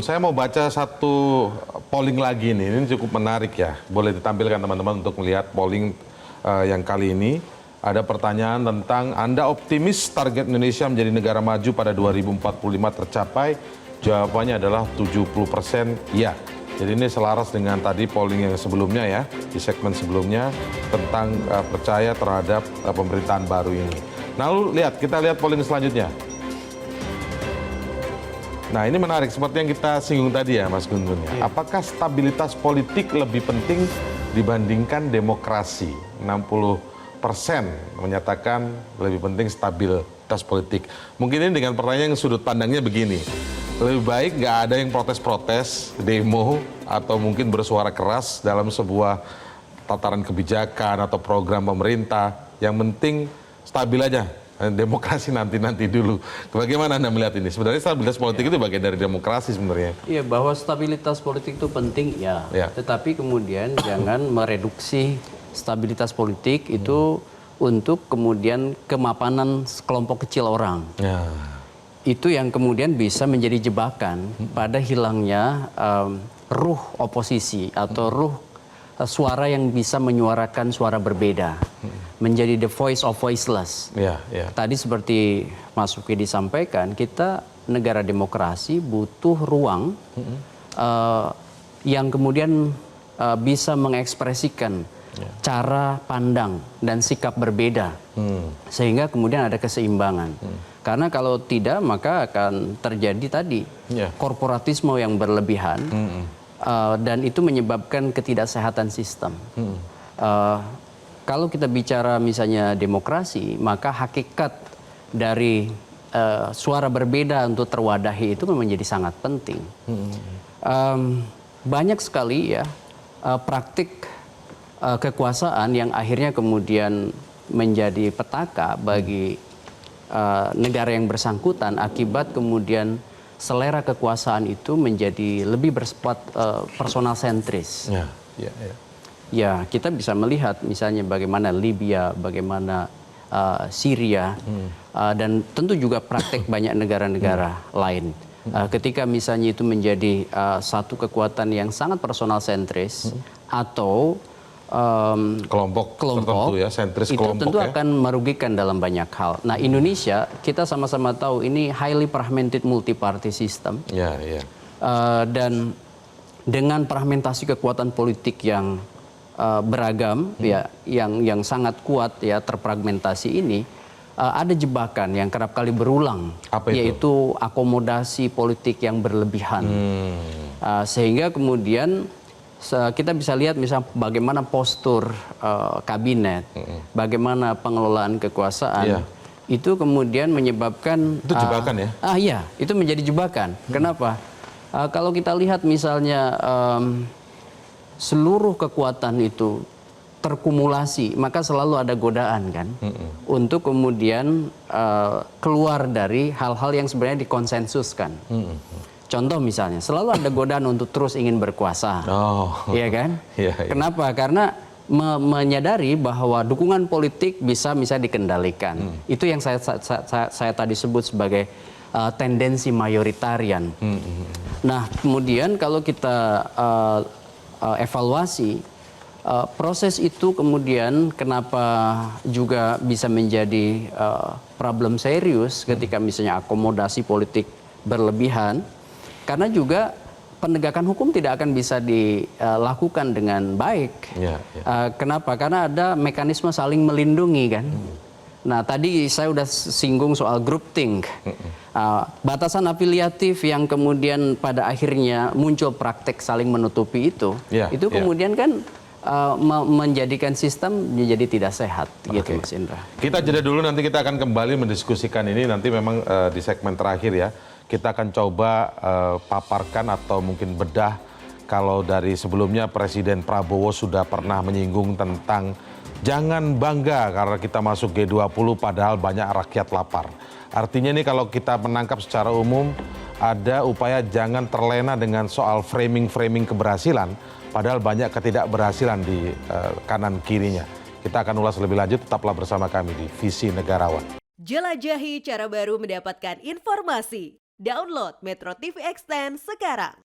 saya mau baca satu polling lagi nih. Ini cukup menarik ya. Boleh ditampilkan teman-teman untuk melihat polling yang kali ini. Ada pertanyaan tentang Anda optimis target Indonesia menjadi negara maju pada 2045 tercapai? Jawabannya adalah 70% ya. Jadi ini selaras dengan tadi polling yang sebelumnya ya, di segmen sebelumnya tentang percaya terhadap pemerintahan baru ini. Nah, lalu kita lihat polling selanjutnya. Nah, ini menarik seperti yang kita singgung tadi ya Mas Gun-Gun ya. Apakah stabilitas politik lebih penting dibandingkan demokrasi? 60% menyatakan lebih penting stabilitas politik. Mungkin ini dengan pertanyaan yang sudut pandangnya begini. Lebih baik nggak ada yang protes-protes, demo, atau mungkin bersuara keras dalam sebuah tataran kebijakan atau program pemerintah. Yang penting stabil aja. Demokrasi nanti dulu. Bagaimana Anda melihat ini? Sebenarnya stabilitas politik itu bagian dari demokrasi sebenarnya. Iya, bahwa stabilitas politik itu penting ya. Tetapi kemudian jangan mereduksi stabilitas politik itu untuk kemudian kemapanan kelompok kecil orang. Itu yang kemudian bisa menjadi jebakan pada hilangnya ruh oposisi atau ruh suara yang bisa menyuarakan suara berbeda, menjadi the voice of voiceless. Tadi seperti Mas Uki disampaikan, kita negara demokrasi butuh ruang yang kemudian bisa mengekspresikan cara pandang dan sikap berbeda, sehingga kemudian ada keseimbangan. Karena kalau tidak maka akan terjadi tadi korporatisme yang berlebihan. Dan itu menyebabkan ketidaksehatan sistem. Kalau kita bicara misalnya demokrasi, maka hakikat dari suara berbeda untuk terwadahi itu menjadi sangat penting. Banyak sekali ya praktik kekuasaan yang akhirnya kemudian menjadi petaka bagi negara yang bersangkutan akibat kemudian selera kekuasaan itu menjadi lebih bersifat personal sentris. Ya, kita bisa melihat misalnya bagaimana Libya, bagaimana Syria, dan tentu juga praktek banyak negara-negara lain. Ketika misalnya itu menjadi satu kekuatan yang sangat personal sentris atau kelompok tertentu ya, sentris itu kelompok, tentu akan merugikan dalam banyak hal. Nah, Indonesia kita sama-sama tahu ini highly fragmented multi-party system. Dan dengan fragmentasi kekuatan politik yang beragam ya, yang sangat kuat ya, terfragmentasi ini, ada jebakan yang kerap kali berulang. Yaitu akomodasi politik yang berlebihan. Sehingga kemudian kita bisa lihat misalnya bagaimana postur kabinet, bagaimana pengelolaan kekuasaan, itu kemudian menyebabkan itu jebakan ya? Iya, itu menjadi jebakan. Kenapa? Kalau kita lihat misalnya seluruh kekuatan itu terkumulasi, maka selalu ada godaan kan, untuk kemudian keluar dari hal-hal yang sebenarnya dikonsensuskan. Contoh misalnya, selalu ada godaan untuk terus ingin berkuasa, iya kan? Kenapa? Karena menyadari bahwa dukungan politik bisa dikendalikan. Itu yang saya tadi sebut sebagai tendensi mayoritarian. Nah, kemudian kalau kita evaluasi proses itu kemudian kenapa juga bisa menjadi problem serius ketika misalnya akomodasi politik berlebihan. Karena juga penegakan hukum tidak akan bisa dilakukan dengan baik. Kenapa? Karena ada mekanisme saling melindungi kan. Nah, tadi saya sudah singgung soal groupthink. Batasan afiliatif yang kemudian pada akhirnya muncul praktek saling menutupi itu kemudian kan menjadikan sistem menjadi tidak sehat gitu Mas Indra. Kita jeda dulu, nanti kita akan kembali mendiskusikan ini nanti memang di segmen terakhir ya. Kita akan coba paparkan atau mungkin bedah kalau dari sebelumnya Presiden Prabowo sudah pernah menyinggung tentang jangan bangga karena kita masuk G20 padahal banyak rakyat lapar. Artinya ini kalau kita menangkap secara umum ada upaya jangan terlena dengan soal framing-framing keberhasilan padahal banyak ketidakberhasilan di kanan kirinya. Kita akan ulas lebih lanjut, tetaplah bersama kami di Visi Negarawan. Jelajahi cara baru mendapatkan informasi. Download Metro TV Extend sekarang.